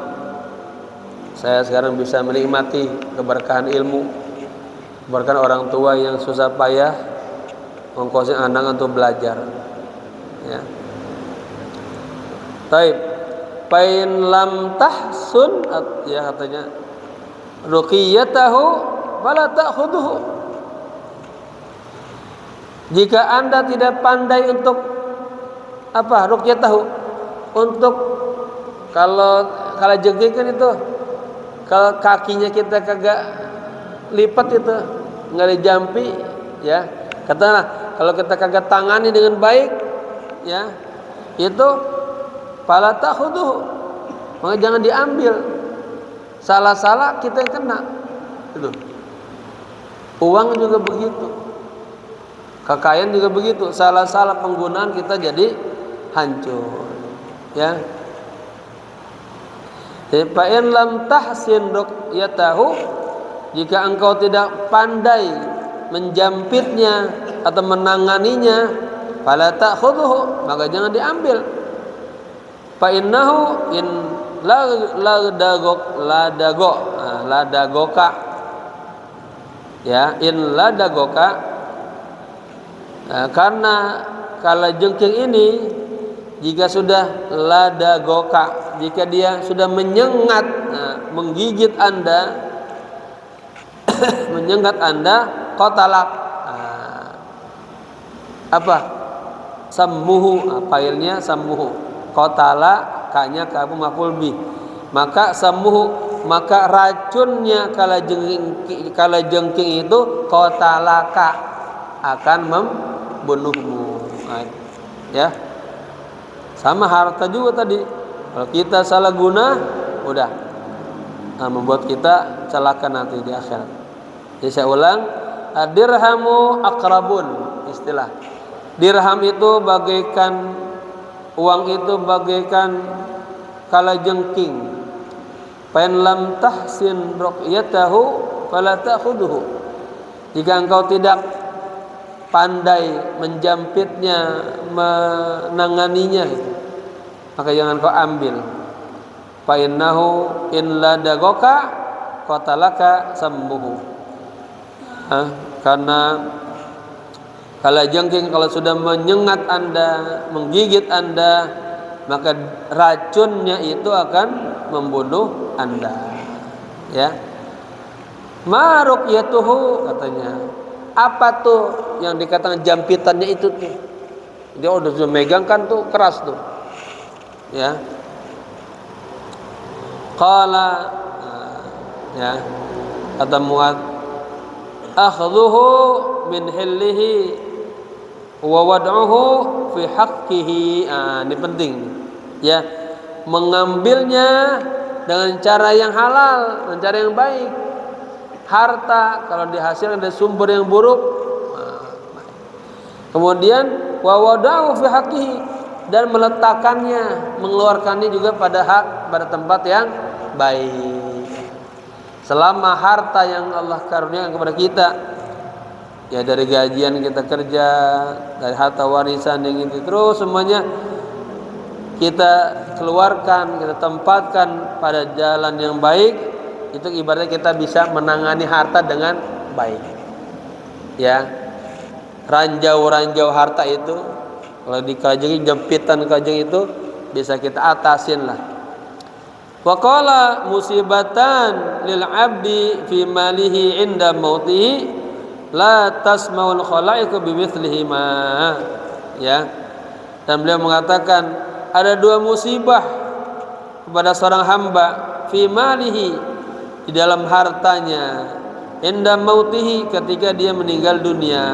saya sekarang bisa menikmati keberkahan ilmu, keberkahan orang tua yang susah payah mengongkosin anak untuk belajar. Ya. Taib, pain lam tahsun, ya katanya, ruqiyatahu fala ta'khudhuhu. Jika Anda tidak pandai untuk apa? Ruqyatahu, untuk kalau jengking kan itu, kalau kakinya kita kagak lipat itu, nggak dijampi, ya. Katakanlah kalau kita kagak tangani dengan baik, ya, itu fala ta'khudhuhu, maka jangan diambil. Salah-salah kita yang kena. Itu. Uang juga begitu. Kekayaan juga begitu. Salah-salah penggunaan kita jadi hancur. Ya. Fa in lam tahsin ruqyatahu, jika engkau tidak pandai menjampitnya atau menanganinya, fala ta'khudhuhu, maka jangan diambil. Fa innahu in ladagoka, ya, in ladagoka, karena kala jengking ini jika sudah ladagoka, jika dia sudah menyengat, menggigit Anda, menyengat Anda, qatalak, apa? Sammuhu, failnya sammuhu, qatala, kaknya kamu maf'ul bih. Maka sammuhu, maka racunnya kala jengking itu qatalaka, akan membunuhmu. Ya. Sama harta juga tadi. Kalau kita salah guna, udah membuat kita celaka nanti di akhirat. Jadi saya ulang, dirhamu aqrabun, istilah. Dirham itu bagaikan, uang itu bagaikan kala jengking. Fa in lam tahsin ruqyatahu fala ta'khudhuhu. Jika engkau tidak pandai menjampitnya, menanganinya, maka jangan kau ambil. Fa innahu in ladagoka qatalaka sammuhu. Karena kala jengking kalau sudah menyengat Anda, menggigit Anda, maka racunnya itu akan membunuh Anda. Ya. Ma ruqyatuhu, katanya. Apa tuh yang dikatakan jampitannya itu tuh? Dia udah megang kan tuh, keras tuh. Ya. Qala, ya, kata Mu'adz, akhdhuhu min hillihi wa wad'uhu fi haqqihi. Ini penting, ya, mengambilnya dengan cara yang halal, dengan cara yang baik. Harta kalau dihasilkan dari sumber yang buruk, kemudian wa wad'uhu fi haqqihi, dan meletakkannya, mengeluarkannya juga pada hak, pada tempat yang baik. Selama harta yang Allah karuniakan kepada kita, ya, dari gajian kita kerja, dari harta warisan yang itu, terus semuanya kita keluarkan, kita tempatkan pada jalan yang baik, itu ibaratnya kita bisa menangani harta dengan baik. Ya, ranjau-ranjau harta itu kalau dikajengi, jempitan kajeng itu bisa kita atasin lah. Wa qala musibatan lil abdi fi malihi inda mautihi la tasmaul khalaiqu bimithlihi ma. Ya. Dan beliau mengatakan ada dua musibah kepada seorang hamba fi malihi, di dalam hartanya, inda mautihi, ketika dia meninggal dunia.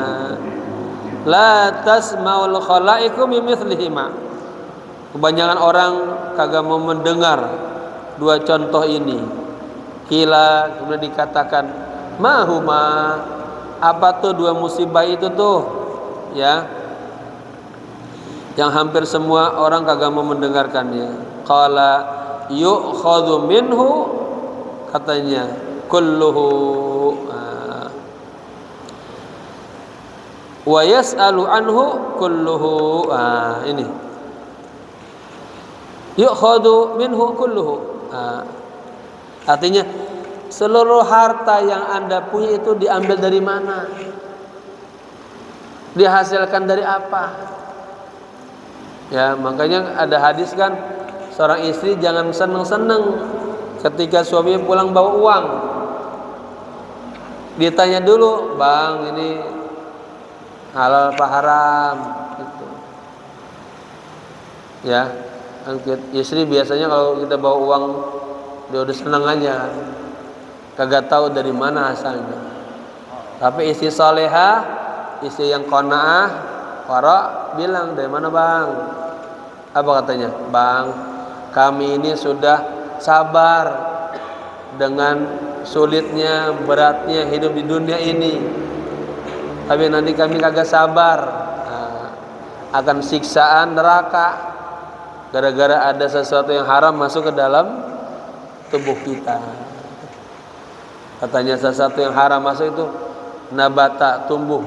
La tasmaul khalaiqu bimithlihi ma. Kebanyakan orang kagak mau mendengar dua contoh ini. Kila, kemudian dikatakan mahuma, apa tuh dua musibah itu tuh, ya, yang hampir semua orang kagak mau mendengarkannya. Qala yu'khadhu minhu, katanya kulluhu wa yas'alu anhu kulluhu. Ini yu'khadhu minhu kulluhu. Artinya seluruh harta yang Anda punya itu diambil dari mana? Dihasilkan dari apa? Ya, makanya ada hadis kan, seorang istri jangan seneng-seneng ketika suaminya pulang bawa uang. Ditanya dulu, "Bang, ini halal apa haram?" gitu. Ya. Istri biasanya kalau kita bawa uang dia udah seneng aja, kagak tahu dari mana asalnya. Tapi istri salehah, istri yang qanaah, wara, bilang, "Dari mana bang?" Apa katanya? "Bang, kami ini sudah sabar dengan sulitnya, beratnya hidup di dunia ini, tapi nanti kami kagak sabar akan siksaan neraka gara-gara ada sesuatu yang haram masuk ke dalam tubuh kita." Katanya sesuatu yang haram masuk itu nabata, tumbuh.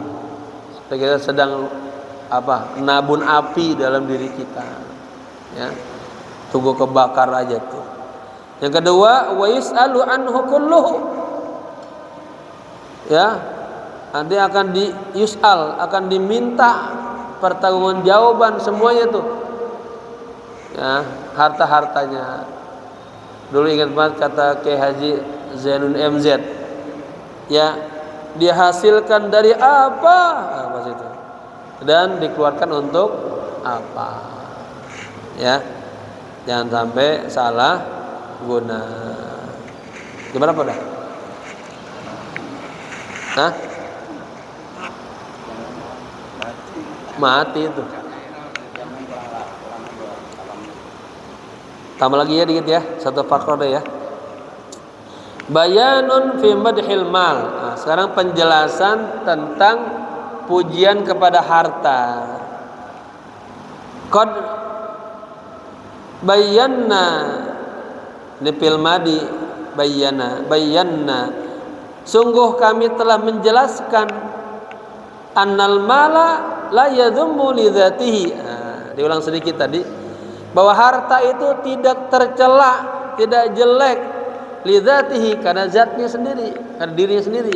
Kita sedang nabun api dalam diri kita. Ya. Tunggu kebakar aja tuh. Yang kedua, wa yus'alu anhu kulluhu. Ya. Nanti akan akan diminta pertanggungjawaban semuanya tuh. Ya, harta-hartanya. Dulu ingat banget kata Kiai Haji Zainun MZ, ya, dihasilkan dari apa itu, dan dikeluarkan untuk apa. Ya, jangan sampai salah guna. Gimana pada? Hah? Mati itu. Tambah lagi ya dikit ya, satu faktor deh ya. Bayanun fi madhil mal. Nah, sekarang penjelasan tentang pujian kepada harta. Qad bayanna di fil madi, bayanna. Sungguh kami telah menjelaskan annal mala la yadhummu li dzatihi. Diulang sedikit tadi, bahwa harta itu tidak tercela, tidak jelek, lidzatihi, karena zatnya sendiri, karena dirinya sendiri.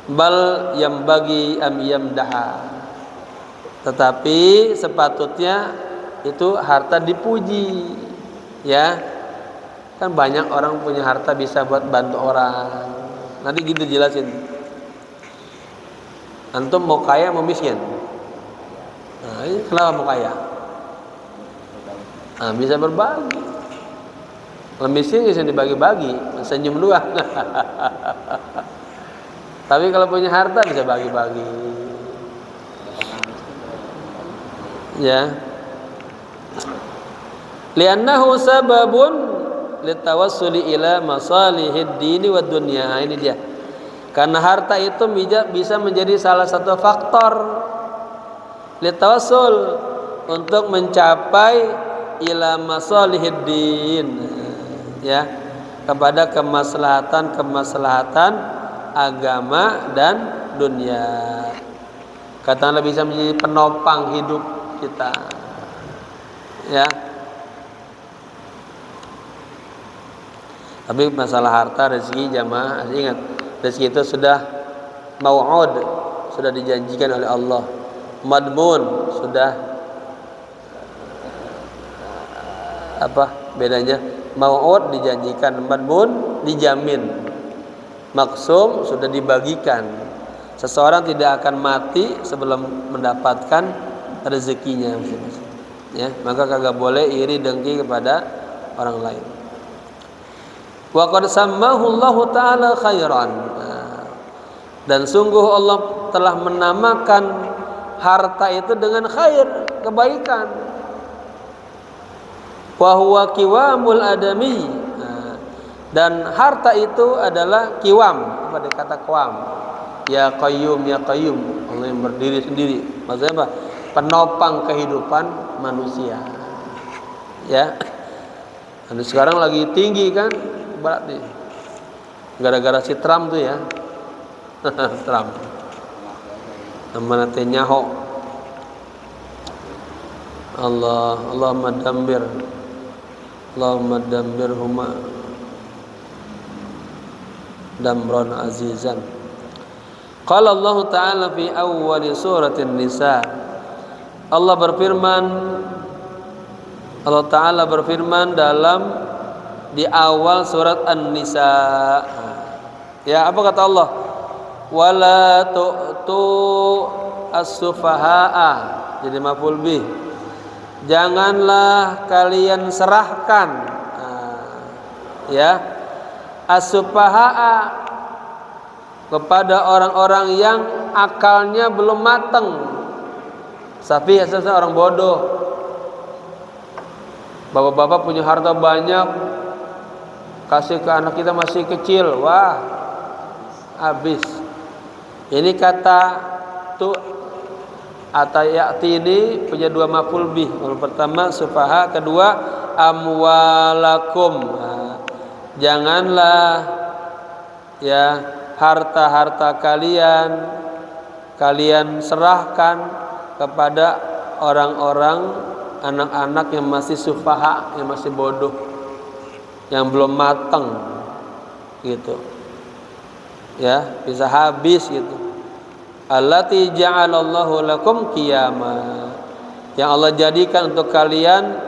Bal yang bagi am yamdaha, tetapi sepatutnya itu harta dipuji. Ya, kan banyak orang punya harta bisa buat bantu orang. Nanti gitu jelasin. Antum mau kaya mau miskin? Nah, ini kenapa mau kaya? Nah, bisa berbagi. Kalau miskin bisa dibagi-bagi, senyum doang. Tapi kalau punya harta bisa bagi-bagi. Ya. Li'annahu sababun litawassuli ila masalihid dini wad dunya. Ini dia. Karena harta itu bisa menjadi salah satu faktor litawassul, untuk mencapai ila masalihid din, ya, kepada kemaslahatan agama dan dunia. Katakanlah bisa menjadi penopang hidup kita. Ya. Tapi masalah harta, rezeki, jamaah ingat, rezeki itu sudah mau'ud, sudah dijanjikan oleh Allah. Madmun sudah apa bedanya? Mau'ud dijanjikan, madmun dijamin, maksum sudah dibagikan. Seseorang tidak akan mati sebelum mendapatkan rezekinya, ya. Maka kagak boleh iri dengki kepada orang lain. Wa qad sammahu Allah taala khairan. Dan sungguh Allah telah menamakan harta itu dengan khair, kebaikan. Wa huwa qiwamul adami. Dan harta itu adalah qiwam, apa dikata qiwam? Ya qayyum, ya qayyum, Allah yang berdiri sendiri. Maksudnya apa? Penopang kehidupan manusia. Ya. Dan sekarang lagi tinggi kan? Berarti gara-gara si Trump tuh ya. Trump. Nama Netanyahu. Allahumma dammir. Allahumma dammirhuma damran azizan. Qala Allah Ta'ala fi awwal suratin Nisa. Allah Ta'ala berfirman dalam di awal surat An-Nisa. Ya, apa kata Allah? Wala tu'tu as-sufaha'a. Jadi maf'ul bih. Janganlah kalian serahkan ya as-sufaha'a kepada orang-orang yang akalnya belum matang. Safi asasnya orang bodoh. Bapak-bapak punya harta banyak, kasih ke anak kita masih kecil, wah habis. Ini kata tu atayati ini punya dua maf'ul bih. Yang pertama sufaha, kedua amwalakum. Janganlah ya harta-harta kalian serahkan kepada orang-orang anak-anak yang masih sufaha, yang masih bodoh, yang belum matang gitu. Ya, bisa habis gitu. Allati ja'alallahu lakum qiyama. Yang Allah jadikan untuk kalian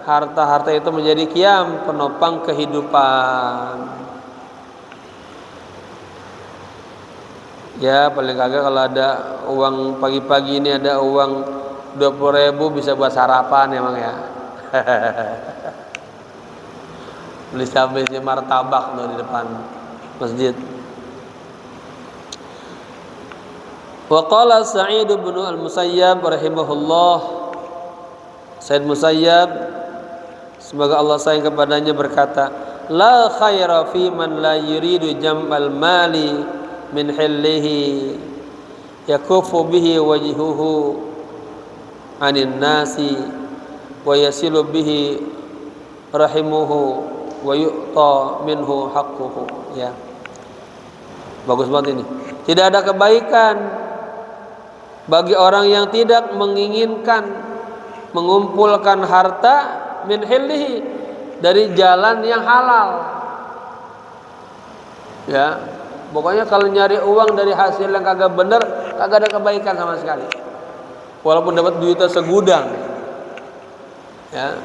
harta-harta itu menjadi qiyam, penopang kehidupan. Ya paling kagak kalau ada uang pagi-pagi ini ada uang 20.000 bisa buat sarapan emang ya. Beli sampai martabak tuh di depan masjid. Wa qala Sa'id bin al-Musayyab rahimahullah. Sa'id Musayyab semoga Allah sayang kepadanya berkata, la khaira fi man la yuridu jam'al mali min hillihi yakufu bihi wajhuhu anin nasi wa yasilu bihi rahimuhu wa yu'ta minhu haqquhu. Ya, bagus banget ini. Tidak ada kebaikan bagi orang yang tidak menginginkan mengumpulkan harta min hillihi, dari jalan yang halal. Ya, pokoknya kalau nyari uang dari hasil yang kagak bener, kagak ada kebaikan sama sekali. Walaupun dapat duitnya segudang, ya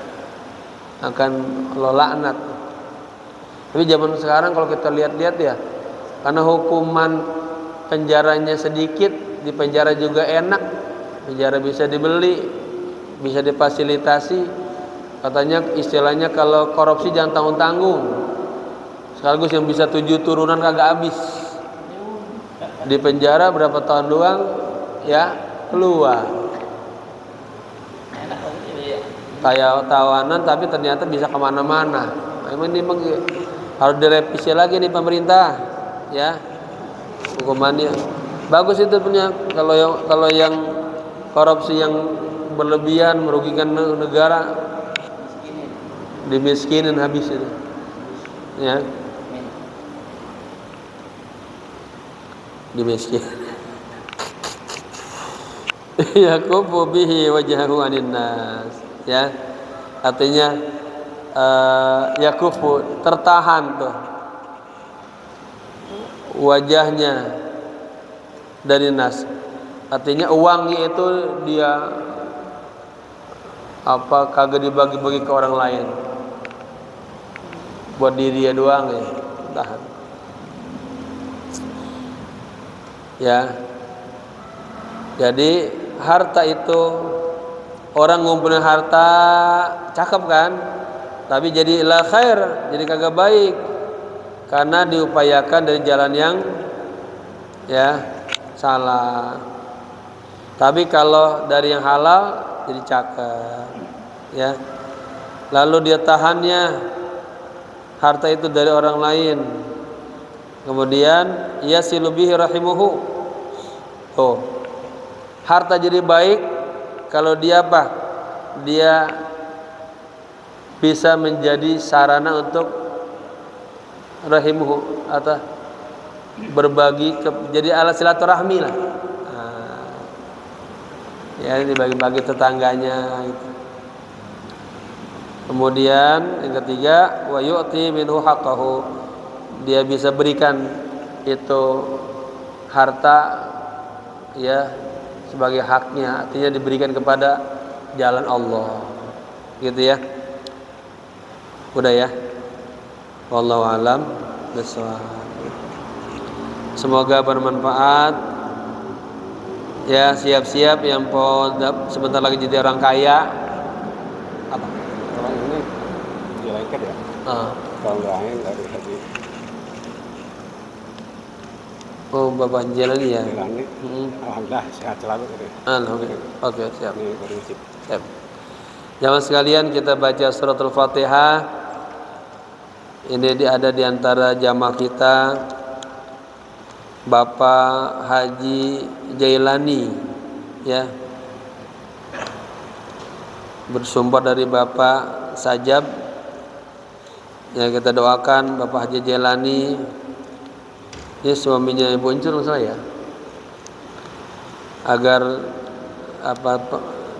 akan lo laknat. Tapi zaman sekarang kalau kita lihat-lihat ya, karena hukuman penjaranya sedikit, di penjara juga enak, penjara bisa dibeli, bisa difasilitasi. Katanya istilahnya kalau korupsi jangan tanggung-tanggung. Sekaligus yang bisa 7 turunan kagak habis. Di penjara berapa tahun doang, ya keluar. Kayak tawanan tapi ternyata bisa kemana-mana. Ini memang harus direvisi lagi nih pemerintah, ya hukumannya. Bagus itu punya kalau yang korupsi yang berlebihan merugikan negara, dimiskinin habis itu, ya. Dimiskin. Yakubu bihi wajhahu anin nas. Ya. Artinya yakufu, tertahan tuh wajahnya dari nas. Artinya uangnya itu dia kagak dibagi-bagi ke orang lain, buat diri dia doang ya, tahan. Ya, jadi harta itu, orang ngumpulin harta cakep kan, tapi jadi la khair, jadi kagak baik karena diupayakan dari jalan yang ya salah. Tapi kalau dari yang halal jadi cakep ya. Lalu dia tahannya harta itu dari orang lain, kemudian yasilu bihi rahimuhu. Tuh, harta jadi baik kalau dia dia bisa menjadi sarana untuk rahimuhu atau berbagi jadi alat silaturahmi lah. Ya, dibagi-bagi tetangganya gitu. Kemudian yang ketiga, wa yu'ti minhu haqqahu, dia bisa berikan itu harta ya sebagai haknya, artinya diberikan kepada jalan Allah gitu ya. Udah ya, wallahu alam bishawab. Semoga bermanfaat. Ya, siap-siap yang sebentar lagi jadi orang kaya. Apa? Orang ini dilengket ya? Kalau lain dari tadi. Oh, Bapak Jelani ya? Jelani. Alhamdulillah sehat selalu. Alhamdulillah. Oke, siap. Ini berwujud. Siap. Jamaah sekalian, kita baca suratul Fatihah. Ini ada di antara jamaah kita Bapak Haji Jailani ya, bersumber dari Bapak Sajab ya. Kita doakan Bapak Haji Jailani, ini suaminya Ibu Encur saya, agar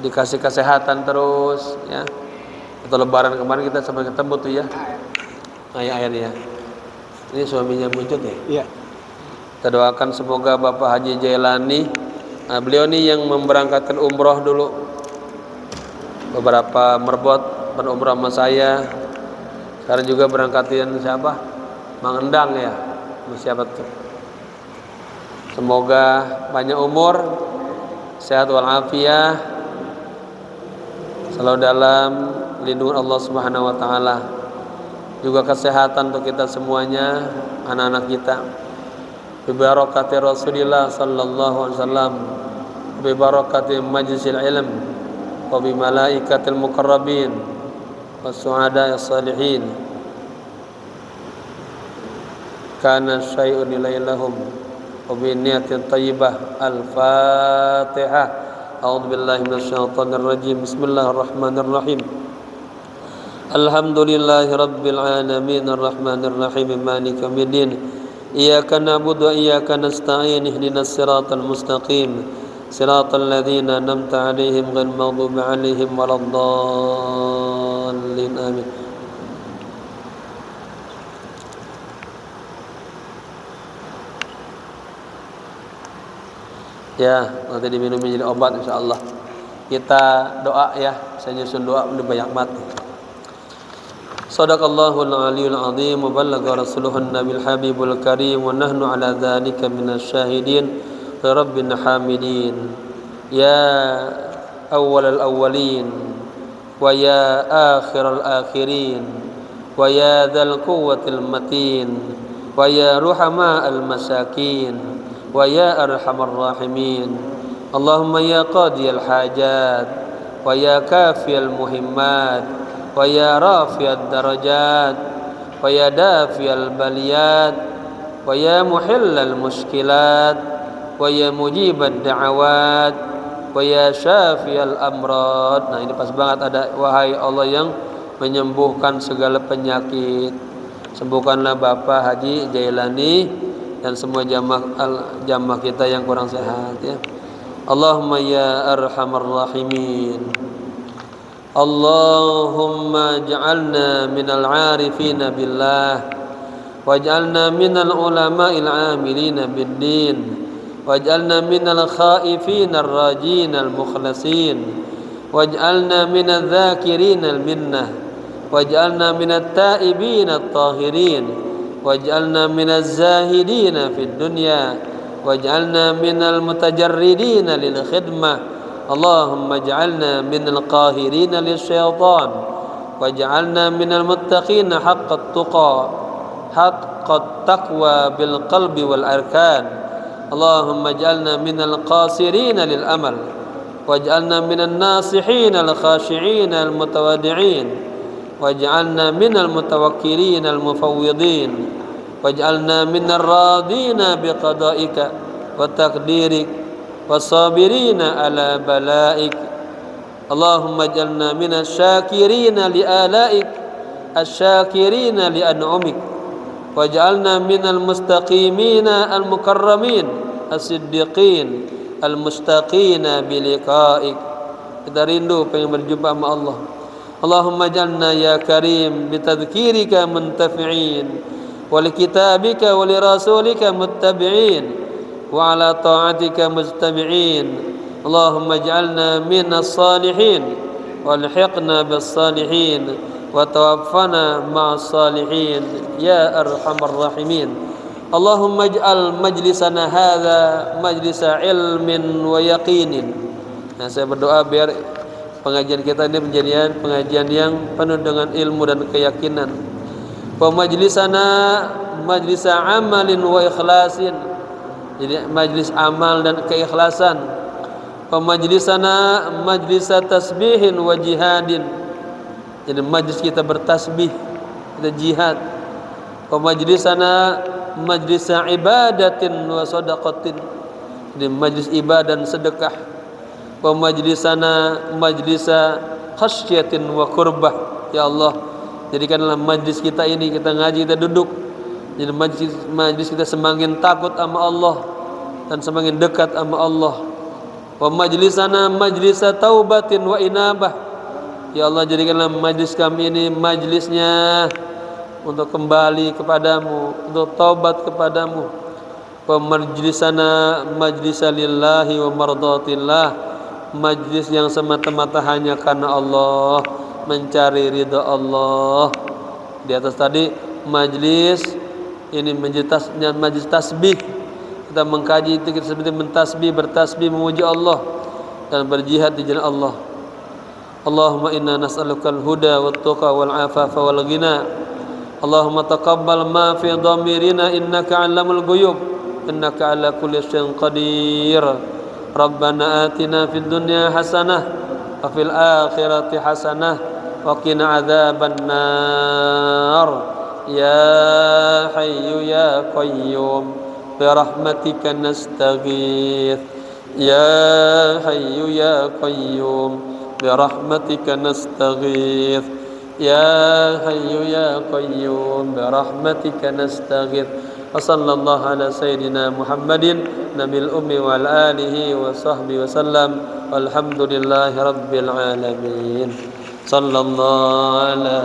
dikasih kesehatan terus ya. Atau lebaran kemarin kita sampai ketemu tuh ya, airnya. Ini suaminya Ibu Encur ya? Iya. Kita doakan semoga Bapak Haji Jailani, beliau ini yang memberangkatkan umroh dulu, beberapa merbot berumrah sama saya. Sekarang juga berangkatin siapa? Mang Endang ya, siapa tuh? Semoga panjang umur, sehat walafiat, selalu dalam lindungan Allah Subhanahu wa taala. Juga kesehatan untuk kita semuanya, anak-anak kita. Bi barakati Rasulillah sallallahu alaihi wasallam, bi barakati majlisil ilm, wa bi malaikatil muqarrabin, was su'ada'is salihin. Kana syai'un ilailahum wa bi niyatin thayyibah. Al-Fatihah. A'udzu billahi minasyaitonir rajim. Bismillahirrahmanirrahim. Alhamdulillahi rabbil alamin arrahmanir rahim maliki yaumiddin. Iyyaka na'budu wa iyyaka nasta'in ihdinas siratal mustaqim siratal ladzina an'amta 'alaihim ghairil maghdubi 'alaihim waladdallin amin. Ya, nanti diminum menjadi obat insyaallah. Kita doa ya, saya nyusun doa udah banyak mati. Sadaqallahul aliyyul azim wa ballagha rasuluhun nabiyul habibul karim wa nahnu ala dzalika minasyahidin wa rabbina hamidin. Ya awwalal awwalin wa ya akhiral akhirin wa ya dzal quwwatil matin wa ya ruhama'al masakin wa ya arhamar rahimin. Allahumma ya qadiyal hajat wa ya kafiyal muhimmat wa ya rafiyad darajat wa ya dafiyal baliyat wa ya muhillal mushkilat wa ya mujibad da'awat wa ya syafiyal amrad. Nah, ini pas banget ada wahai Allah yang menyembuhkan segala penyakit, sembuhkanlah Bapak Haji Jailani dan semua jamaah kita yang kurang sehat ya. Allahumma ya arhamar rahimin. Allahumma ij'alna minal 'arifina billah waj'alna minal ulama'il 'amilina bid-din waj'alna minal khaifina ar-rajina al-mukhlasin waj'alna minadz dzakirina al-minnah waj'alna minat taibina at-tahirin waj'alna minaz zahidina fid dunya waj'alna minal mutajarridina lil khidmah Allahumma ij'alna minal qahirina lisyaitan waj'alna minal muttaqina haqqat tuqa haqqat taqwa bil qalbi wal arkan Allahumma ij'alna minal qasirina lil amal waj'alna minan nasihina al khashi'ina al mutawaddi'in waj'alna minal mutawakkilina al mufawwidin waj'alna minar radina biqada'ika wa taqdirik wasabirina ala balaik Allahumma ij'alna minas syakirina li alaik asyakirina li an'umik waj'alna minal mustaqimina al mukarramin as-siddiqin al mustaqina bi liqaik. Kita rindu pengen berjumpa sama Allah. Allahumma ij'alna ya karim bi tadhkirika muntafi'in wa li kitabika wa li rasulika muttabi'in wa ala ta'atika mustami'in Allahumma ij'alna minas salihin walhiqna bis salihin wa tawaffana ma'as salihin ya arhamar rahimin Allahumma ij'al majlisana hadza majlisa ilmin wa yaqinin. Nah, saya berdoa biar pengajian kita ini menjadi pengajian yang penuh dengan ilmu dan keyakinan. Wa majlisana majlisa amalin wa ikhlasin, jadi majlis amal dan keikhlasan. Wa majlisana majlisa tasbihin wa jihadin, jadi majlis kita bertasbih, kita jihad. Wa majlisana majlisa ibadatin wa sadaqatin, jadi majlis ibadah dan sedekah. Wa majlisana majlisa khasyatin wa qurbah. Ya Allah, jadikanlah majlis kita ini, kita ngaji, kita duduk, jadi majlis kita semakin takut sama Allah dan semakin dekat sama Allah. Wa majlisana majlisa taubatin wa inabah. Ya Allah, jadikanlah majlis kami ini majlisnya untuk kembali kepadamu, untuk taubat kepadamu. Wa majlisana majlisa lillahi wa mardatillah, majlis yang semata-mata hanya karena Allah, mencari ridha Allah. Di atas tadi majlis ini majlis tasbih, kita mengkaji itu, kita seperti mentasbih, bertasbih, memuji Allah dan berjihad di jalan Allah. Allahumma inna nas'alukal huda wat tuqa wal afafa wal ghina. Allahumma taqabbal ma fi dhamirina innaka 'allamul ghuyub innaka 'ala kulli syai'in qadir. Rabbana atina fid dunya hasanah wa fil akhirati hasanah wa qina 'adzaban nar. Ya Hayyu ya Qayyum birahmatika nastaghith. Ya Hayyu ya Qayyum birahmatika nastaghith. Ya Hayyu ya Qayyum birahmatika nastaghith. Wa sallallahu ala sayyidina Muhammadin nabil ummi wal alihi wa sahbihi wa sallam. Walhamdulillahi rabbil alamin. Sallallahu ala